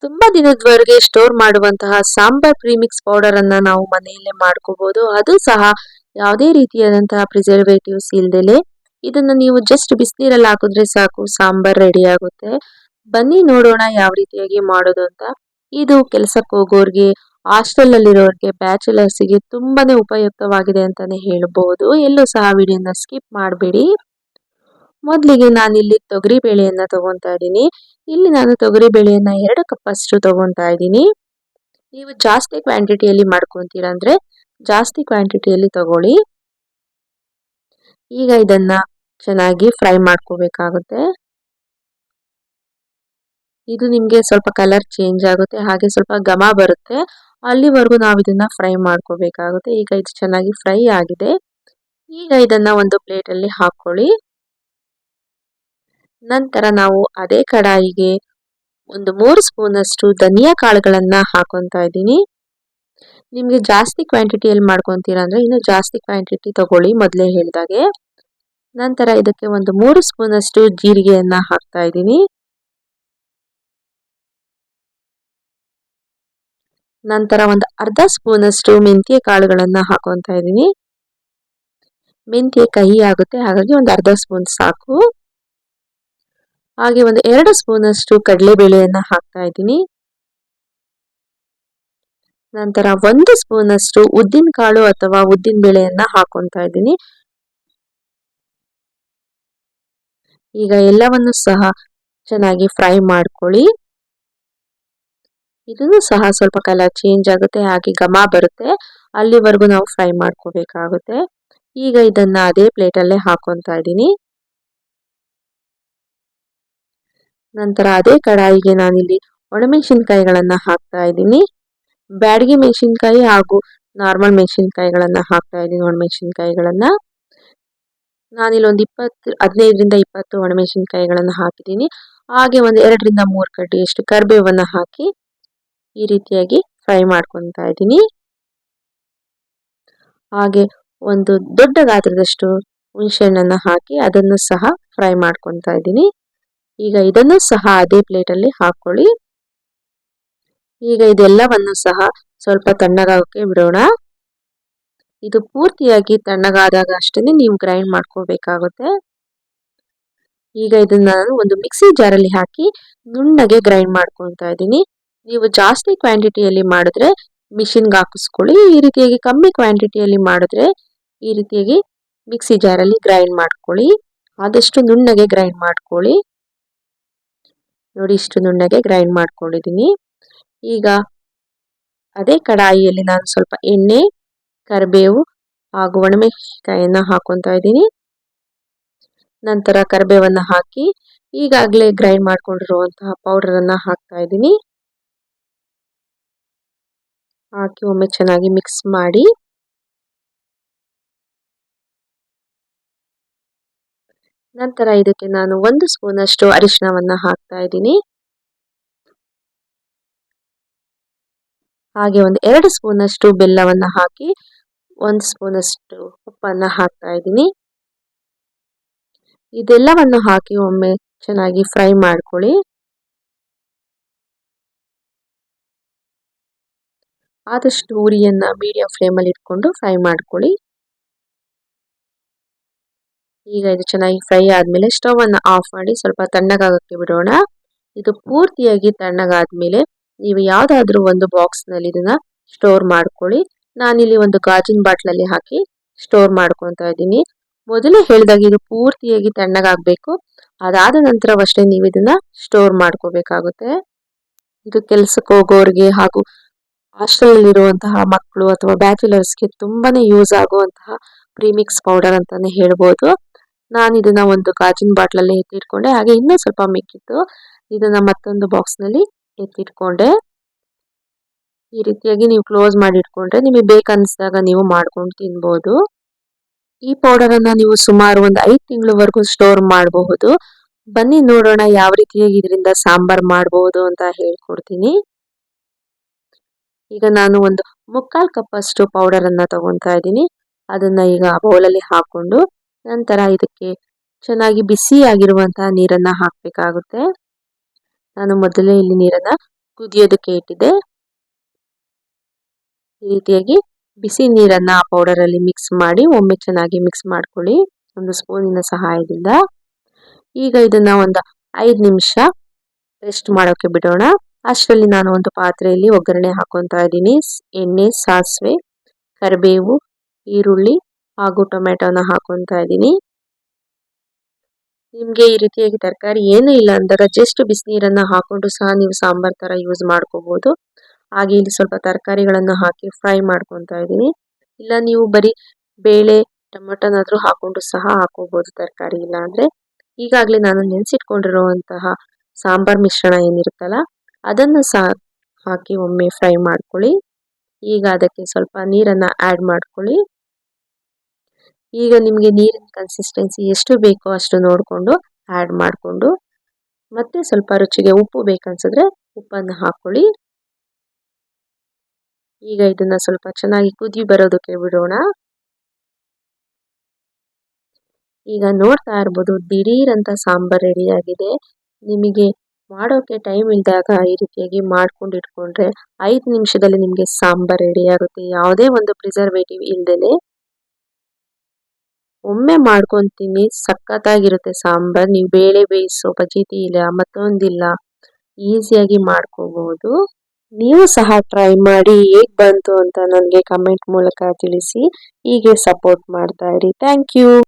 ತುಂಬಾ ದಿನದವರೆಗೆ ಸ್ಟೋರ್ ಮಾಡುವಂತಹ ಸಾಂಬಾರ್ ಪ್ರೀಮಿಕ್ಸ್ ಪೌಡರ್ ಅನ್ನ ನಾವು ಮನೆಯಲ್ಲೇ ಮಾಡ್ಕೋಬಹುದು. ಅದು ಸಹ ಯಾವುದೇ ರೀತಿಯಾದಂತಹ ಪ್ರಿಸರ್ವೇಟಿವ್ಸ್ ಇಲ್ದಲೆ ಇದನ್ನ ನೀವು ಜಸ್ಟ್ ಬಿಸಿನೀರಲ್ಲಿ ಹಾಕಿದ್ರೆ ಸಾಕು, ಸಾಂಬಾರ್ ರೆಡಿ ಆಗುತ್ತೆ. ಬನ್ನಿ ನೋಡೋಣ ಯಾವ ರೀತಿಯಾಗಿ ಮಾಡೋದು ಅಂತ. ಇದು ಕೆಲಸಕ್ಕೆ ಹೋಗೋರ್ಗೆ, ಹಾಸ್ಟೆಲ್ ಅಲ್ಲಿರೋರ್ಗೆ, ಬ್ಯಾಚುಲರ್ಸ್ಗೆ ತುಂಬಾನೇ ಉಪಯುಕ್ತವಾಗಿದೆ ಅಂತಾನೆ ಹೇಳ್ಬಹುದು. ಎಲ್ಲೂ ಸಹ ವಿಡಿಯೋನ ಸ್ಕಿಪ್ ಮಾಡಬೇಡಿ. ಮೊದಲಿಗೆ ನಾನಿಲ್ಲಿ ತೊಗರಿ ಬೇಳೆಯನ್ನ ತಗೊಂತಾ ಇದ್ದೀನಿ. ಇಲ್ಲಿ ನಾನು ತೊಗರಿ ಬೇಳೆಯನ್ನ 2 ಕಪ್ ಅಷ್ಟು ತಗೊಂತಾ ಇದ್ದೀನಿ. ನೀವು ಜಾಸ್ತಿ ಕ್ವಾಂಟಿಟಿಯಲ್ಲಿ ಮಾಡ್ಕೊಂತೀರಾ ಅಂದ್ರೆ ಜಾಸ್ತಿ ಕ್ವಾಂಟಿಟಿಯಲ್ಲಿ ತಗೊಳ್ಳಿ. ಈಗ ಇದನ್ನ ಚೆನ್ನಾಗಿ ಫ್ರೈ ಮಾಡ್ಕೋಬೇಕಾಗುತ್ತೆ. ಇದು ನಿಮಗೆ ಸ್ವಲ್ಪ ಕಲರ್ ಚೇಂಜ್ ಆಗುತ್ತೆ, ಹಾಗೆ ಸ್ವಲ್ಪ ಘಮ ಬರುತ್ತೆ. ಅಲ್ಲಿವರೆಗೂ ನಾವು ಇದನ್ನ ಫ್ರೈ ಮಾಡ್ಕೋಬೇಕಾಗುತ್ತೆ. ಈಗ ಇದು ಚೆನ್ನಾಗಿ ಫ್ರೈ ಆಗಿದೆ. ಈಗ ಇದನ್ನ ಒಂದು ಪ್ಲೇಟಲ್ಲಿ ಹಾಕೊಳ್ಳಿ. ನಂತರ ನಾವು ಅದೇ ಕಡಾಯಿಗೆ ಒಂದು 3 ಸ್ಪೂನ್ ಅಷ್ಟು ಧನಿಯಾ ಕಾಳುಗಳನ್ನ ಹಾಕೊಂತಾ ಇದ್ದೀನಿ. ನಿಮಗೆ ಜಾಸ್ತಿ ಕ್ವಾಂಟಿಟಿಯಲ್ಲಿ ಮಾಡ್ಕೊತೀರಾ ಅಂದ್ರೆ ಇನ್ನು ಜಾಸ್ತಿ ಕ್ವಾಂಟಿಟಿ ತಗೊಳ್ಳಿ, ಮೊದಲೇ ಹೇಳಿದಾಗೆ. ನಂತರ ಇದಕ್ಕೆ ಒಂದು 3 ಸ್ಪೂನ್ ಅಷ್ಟು ಜೀರಿಗೆಯನ್ನ ಹಾಕ್ತಾ ಇದ್ದೀನಿ. ನಂತರ ಒಂದು ಅರ್ಧ ಸ್ಪೂನ್ ಅಷ್ಟು ಮೆಂತ್ಯ ಕಾಳುಗಳನ್ನ ಹಾಕೊಂತಾ ಇದ್ದೀನಿ. ಮೆಂತ್ಯ ಕಹಿ ಆಗುತ್ತೆ, ಹಾಗಾಗಿ ಒಂದು ಅರ್ಧ ಸ್ಪೂನ್ ಸಾಕು. ಹಾಗೆ ಒಂದು 2 ಸ್ಪೂನ್ ಅಷ್ಟು ಕಡಲೆಬೇಳೆಯನ್ನ ಹಾಕ್ತಾ ಇದ್ದೀನಿ. ನಂತರ 1 ಸ್ಪೂನ್ ಅಷ್ಟು ಉದ್ದಿನ ಕಾಳು ಅಥವಾ ಉದ್ದಿನ ಬೇಳೆಯನ್ನ ಹಾಕೊಂತಾ ಇದ್ದೀನಿ. ಈಗ ಎಲ್ಲವನ್ನು ಸಹ ಚೆನ್ನಾಗಿ ಫ್ರೈ ಮಾಡ್ಕೊಳ್ಳಿ. ಇದನ್ನು ಸಹ ಸ್ವಲ್ಪ ಕಲರ್ ಚೇಂಜ್ ಆಗುತ್ತೆ, ಹಾಗೆ ಘಮ ಬರುತ್ತೆ. ಅಲ್ಲಿವರೆಗೂ ನಾವು ಫ್ರೈ ಮಾಡ್ಕೋಬೇಕಾಗುತ್ತೆ. ಈಗ ಇದನ್ನ ಅದೇ ಪ್ಲೇಟಲ್ಲೇ ಹಾಕೊಂತಾ ಇದ್ದೀನಿ. ನಂತರ ಅದೇ ಕಡಾಯಿಗೆ ನಾನಿಲ್ಲಿ ಒಣಮೆಣಸಿನಕಾಯಿಗಳನ್ನ ಹಾಕ್ತಾ ಇದ್ದೀನಿ. ಬ್ಯಾಡಗಿ ಮೆಣಸಿನಕಾಯಿ ಹಾಗೂ ನಾರ್ಮಲ್ ಮೆಣಸಿನಕಾಯಿಗಳನ್ನ ಹಾಕ್ತಾ ಇದ್ದೀನಿ. ಒಣಮೆಣಸಿನಕಾಯಿಗಳನ್ನ ನಾನಿಲ್ಲಿ ಒಂದು 15ರಿಂದ 20 ಒಣಮೆಣಸಿನಕಾಯಿಗಳನ್ನ ಹಾಕಿದ್ದೀನಿ. ಹಾಗೆ ಒಂದು 2ರಿಂದ 3 ಕಡ್ಡಿಯಷ್ಟು ಕರಿಬೇವನ್ನ ಹಾಕಿ ಈ ರೀತಿಯಾಗಿ ಫ್ರೈ ಮಾಡ್ಕೊತಾ ಇದ್ದೀನಿ. ಹಾಗೆ ಒಂದು ದೊಡ್ಡ ಗಾತ್ರದಷ್ಟು ಹುಣಸೆಹಣ್ಣನ್ನ ಹಾಕಿ ಅದನ್ನು ಸಹ ಫ್ರೈ ಮಾಡ್ಕೊತಾ ಇದ್ದೀನಿ. ಈಗ ಇದನ್ನು ಸಹ ಅದೇ ಪ್ಲೇಟಲ್ಲಿ ಹಾಕೊಳ್ಳಿ. ಈಗ ಇದೆಲ್ಲವನ್ನು ಸಹ ಸ್ವಲ್ಪ ತಣ್ಣಗಾಗೋಕೆ ಬಿಡೋಣ. ಇದು ಪೂರ್ತಿಯಾಗಿ ತಣ್ಣಗಾದಾಗ ಅಷ್ಟೇ ನೀವು ಗ್ರೈಂಡ್ ಮಾಡ್ಕೋಬೇಕಾಗುತ್ತೆ. ಈಗ ಇದನ್ನ ನಾನು ಒಂದು ಮಿಕ್ಸಿ ಜಾರಲ್ಲಿ ಹಾಕಿ ನುಣ್ಣಗೆ ಗ್ರೈಂಡ್ ಮಾಡ್ಕೊತಾ ಇದ್ದೀನಿ. ನೀವು ಜಾಸ್ತಿ ಕ್ವಾಂಟಿಟಿಯಲ್ಲಿ ಮಾಡಿದ್ರೆ ಮಿಷಿನ್ಗೆ ಹಾಕಿಸ್ಕೊಳ್ಳಿ. ಈ ರೀತಿಯಾಗಿ ಕಮ್ಮಿ ಕ್ವಾಂಟಿಟಿಯಲ್ಲಿ ಮಾಡಿದ್ರೆ ಈ ರೀತಿಯಾಗಿ ಮಿಕ್ಸಿ ಜಾರಲ್ಲಿ ಗ್ರೈಂಡ್ ಮಾಡ್ಕೊಳ್ಳಿ. ಆದಷ್ಟು ನುಣ್ಣಗೆ ಗ್ರೈಂಡ್ ಮಾಡ್ಕೊಳ್ಳಿ. ನೋಡಿ, ಇಷ್ಟು ನುಣ್ಣಗೆ ಗ್ರೈಂಡ್ ಮಾಡ್ಕೊಂಡಿದ್ದೀನಿ. ಈಗ ಅದೇ ಕಡಾಯಿಯಲ್ಲಿ ನಾನು ಸ್ವಲ್ಪ ಎಣ್ಣೆ, ಕರಿಬೇವು ಹಾಗೂ ಒಣಮೆಣಸಿನಕಾಯಿಯನ್ನ ಹಾಕೊತಾ ಇದ್ದೀನಿ. ನಂತರ ಕರಿಬೇವನ್ನ ಹಾಕಿ ಈಗಾಗಲೇ ಗ್ರೈಂಡ್ ಮಾಡ್ಕೊಂಡಿರುವಂತಹ ಪೌಡರನ್ನು ಹಾಕ್ತಾ ಇದ್ದೀನಿ. ಹಾಕಿ ಒಮ್ಮೆ ಚೆನ್ನಾಗಿ ಮಿಕ್ಸ್ ಮಾಡಿ. ನಂತರ ಇದಕ್ಕೆ ನಾನು 1 ಸ್ಪೂನ್ ಅಷ್ಟು ಅರಿಶಿಣವನ್ನ ಹಾಕ್ತಾ ಇದ್ದೀನಿ. ಹಾಗೆ ಒಂದು 2 ಸ್ಪೂನ್ ಅಷ್ಟು ಬೆಲ್ಲವನ್ನ ಹಾಕಿ 1 ಸ್ಪೂನ್ ಅಷ್ಟು ಉಪ್ಪನ್ನ ಹಾಕ್ತಾ ಇದ್ದೀನಿ. ಇದೆಲ್ಲವನ್ನು ಹಾಕಿ ಒಮ್ಮೆ ಚೆನ್ನಾಗಿ ಫ್ರೈ ಮಾಡ್ಕೊಳ್ಳಿ. ಆದಷ್ಟು ಉರಿಯನ್ನ ಮೀಡಿಯಂ ಫ್ಲೇಮಲ್ಲಿ ಇಟ್ಕೊಂಡು ಫ್ರೈ ಮಾಡ್ಕೊಳ್ಳಿ. ಈಗ ಇದು ಚೆನ್ನಾಗಿ ಫ್ರೈ ಆದಮೇಲೆ ಸ್ಟವ್ ಅನ್ನು ಆಫ್ ಮಾಡಿ ಸ್ವಲ್ಪ ತಣ್ಣಗಾಗೋಕ್ಕೆ ಬಿಡೋಣ. ಇದು ಪೂರ್ತಿಯಾಗಿ ತಣ್ಣಗಾದ್ಮೇಲೆ ನೀವು ಯಾವುದಾದ್ರೂ ಒಂದು ಬಾಕ್ಸ್ನಲ್ಲಿ ಇದನ್ನ ಸ್ಟೋರ್ ಮಾಡ್ಕೊಳ್ಳಿ. ನಾನಿಲ್ಲಿ ಒಂದು ಗಾಜಿನ ಬಾಟ್ಲಲ್ಲಿ ಹಾಕಿ ಸ್ಟೋರ್ ಮಾಡ್ಕೊತಾ ಇದ್ದೀನಿ. ಮೊದಲೇ ಹೇಳಿದಾಗ ಇದು ಪೂರ್ತಿಯಾಗಿ ತಣ್ಣಗಾಗಬೇಕು. ಅದಾದ ನಂತರವಷ್ಟೇ ನೀವು ಇದನ್ನ ಸ್ಟೋರ್ ಮಾಡ್ಕೋಬೇಕಾಗುತ್ತೆ. ಇದು ಕೆಲಸಕ್ಕೆ ಹೋಗೋರಿಗೆ ಹಾಗೂ ಹಾಸ್ಟೆಲ್ ಇರುವಂತಹ ಮಕ್ಕಳು ಅಥವಾ ಬ್ಯಾಚುಲರ್ಸ್ಗೆ ತುಂಬಾನೇ ಯೂಸ್ ಆಗುವಂತಹ ಪ್ರೀಮಿಕ್ಸ್ ಪೌಡರ್ ಅಂತಾನೆ ಹೇಳ್ಬೋದು. ನಾನು ಇದನ್ನ ಒಂದು ಗಾಜಿನ ಬಾಟ್ಲಲ್ಲಿ ಎತ್ತಿಟ್ಕೊಂಡೆ. ಹಾಗೆ ಇನ್ನೂ ಸ್ವಲ್ಪ ಮಿಕ್ಕಿತ್ತು, ಇದನ್ನ ಮತ್ತೊಂದು ಬಾಕ್ಸ್ನಲ್ಲಿ ಎತ್ತಿಟ್ಕೊಂಡೆ. ಈ ರೀತಿಯಾಗಿ ನೀವು ಕ್ಲೋಸ್ ಮಾಡಿ ಇಟ್ಕೊಂಡ್ರೆ ನಿಮಗೆ ಬೇಕನ್ನಿಸಿದಾಗ ನೀವು ಮಾಡ್ಕೊಂಡು ತಿನ್ಬೋದು. ಈ ಪೌಡರ್ ಅನ್ನ ನೀವು ಸುಮಾರು ಒಂದು 5 ತಿಂಗಳವರೆಗೂ ಸ್ಟೋರ್ ಮಾಡಬಹುದು. ಬನ್ನಿ ನೋಡೋಣ ಯಾವ ರೀತಿಯಾಗಿ ಇದರಿಂದ ಸಾಂಬಾರ್ ಮಾಡಬಹುದು ಅಂತ ಹೇಳ್ಕೊಡ್ತೀನಿ. ಈಗ ನಾನು ಒಂದು 3/4 ಕಪ್ ಅಷ್ಟು ಪೌಡರ್ ಅನ್ನ ತಗೊಂತಾ ಇದ್ದೀನಿ. ಅದನ್ನ ಈಗ ಬೌಲಲ್ಲಿ ಹಾಕೊಂಡು ನಂತರ ಇದಕ್ಕೆ ಚೆನ್ನಾಗಿ ಬಿಸಿ ಆಗಿರುವಂತಹ ನೀರನ್ನ ಹಾಕಬೇಕಾಗುತ್ತೆ. ನಾನು ಮೊದಲೇ ಇಲ್ಲಿ ನೀರನ್ನ ಕುದಿಯೋದಕ್ಕೆ ಇಟ್ಟಿದೆ. ಈ ರೀತಿಯಾಗಿ ಬಿಸಿ ನೀರನ್ನ ಆ ಪೌಡರಲ್ಲಿ ಮಿಕ್ಸ್ ಮಾಡಿ ಒಮ್ಮೆ ಚೆನ್ನಾಗಿ ಮಿಕ್ಸ್ ಮಾಡ್ಕೊಳ್ಳಿ ಒಂದು ಸ್ಪೂನಿನ ಸಹಾಯದಿಂದ. ಈಗ ಇದನ್ನ ಒಂದು 5 ನಿಮಿಷ ರೆಸ್ಟ್ ಮಾಡೋಕೆ ಬಿಡೋಣ. ಅಷ್ಟರಲ್ಲಿ ನಾನು ಒಂದು ಪಾತ್ರೆಯಲ್ಲಿ ಒಗ್ಗರಣೆ ಹಾಕೊತಾ ಇದ್ದೀನಿ. ಎಣ್ಣೆ, ಸಾಸಿವೆ, ಕರಿಬೇವು, ಈರುಳ್ಳಿ ಹಾಗೂ ಟೊಮೆಟೊನ ಹಾಕೊತಾ ಇದ್ದೀನಿ. ನಿಮಗೆ ಈ ರೀತಿಯಾಗಿ ತರಕಾರಿ ಏನೂ ಇಲ್ಲ ಅಂದಾಗ ಜಸ್ಟ್ ಬಿಸಿನೀರನ್ನ ಹಾಕೊಂಡು ಸಹ ನೀವು ಸಾಂಬಾರ್ ಥರ ಯೂಸ್ ಮಾಡ್ಕೋಬೋದು. ಹಾಗೆ ಇಲ್ಲಿ ಸ್ವಲ್ಪ ತರಕಾರಿಗಳನ್ನು ಹಾಕಿ ಫ್ರೈ ಮಾಡ್ಕೊತಾ ಇದ್ದೀನಿ. ಇಲ್ಲ ನೀವು ಬರೀ ಬೇಳೆ ಟೊಮೆಟೊನಾದರೂ ಹಾಕೊಂಡು ಸಹ ಹಾಕೋಬೋದು ತರಕಾರಿ ಇಲ್ಲ ಅಂದರೆ. ಈಗಾಗಲೇ ನಾನು ನೆನೆಸಿಟ್ಕೊಂಡಿರುವಂತಹ ಸಾಂಬಾರ್ ಮಿಶ್ರಣ ಏನಿರುತ್ತಲ್ಲ ಅದನ್ನು ಸಹ ಹಾಕಿ ಒಮ್ಮೆ ಫ್ರೈ ಮಾಡ್ಕೊಳ್ಳಿ. ಈಗ ಅದಕ್ಕೆ ಸ್ವಲ್ಪ ನೀರನ್ನು ಆ್ಯಡ್ ಮಾಡ್ಕೊಳ್ಳಿ. ಈಗ ನಿಮಗೆ ನೀರಿನ ಕನ್ಸಿಸ್ಟೆನ್ಸಿ ಎಷ್ಟು ಬೇಕೋ ಅಷ್ಟು ನೋಡಿಕೊಂಡು ಆ್ಯಡ್ ಮಾಡಿಕೊಂಡು ಮತ್ತೆ ಸ್ವಲ್ಪ ರುಚಿಗೆ ಉಪ್ಪು ಬೇಕನ್ಸಿದ್ರೆ ಉಪ್ಪನ್ನು ಹಾಕ್ಕೊಳ್ಳಿ. ಈಗ ಇದನ್ನ ಸ್ವಲ್ಪ ಚೆನ್ನಾಗಿ ಕುದಿ ಬರೋದಕ್ಕೆ ಬಿಡೋಣ. ಈಗ ನೋಡ್ತಾ ಇರ್ಬೋದು ದಿಢೀರ್ ಅಂತ ಸಾಂಬಾರ್ ರೆಡಿಯಾಗಿದೆ. ನಿಮಗೆ ಮಾಡೋಕೆ ಟೈಮ್ ಇಲ್ದಾಗ ಈ ರೀತಿಯಾಗಿ ಮಾಡ್ಕೊಂಡು ಇಟ್ಕೊಂಡ್ರೆ 5 ನಿಮಿಷದಲ್ಲಿ ನಿಮಗೆ ಸಾಂಬಾರ್ ರೆಡಿ ಆಗುತ್ತೆ, ಯಾವುದೇ ಒಂದು ಪ್ರಿಸರ್ವೇಟಿವ್ ಇಲ್ದೇನೆ. ಒಮ್ಮೆ ಮಾಡ್ಕೊಂತೀನಿ, ಸಖತ್ತಾಗಿರುತ್ತೆ ಸಾಂಬಾರ್. ನೀವು ಬೇಳೆ ಬೇಯಿಸೋ ಪಚೀತಿ ಇಲ್ಲ, ಮತ್ತೊಂದಿಲ್ಲ, ಈಸಿಯಾಗಿ ಮಾಡ್ಕೋಬಹುದು. ನೀವು ಸಹ ಟ್ರೈ ಮಾಡಿ ಹೇಗೆ ಬಂತು ಅಂತ ನನಗೆ ಕಮೆಂಟ್ ಮೂಲಕ ತಿಳಿಸಿ. ಹೀಗೆ ಸಪೋರ್ಟ್ ಮಾಡ್ತಾ ಇರಿ. Thank you.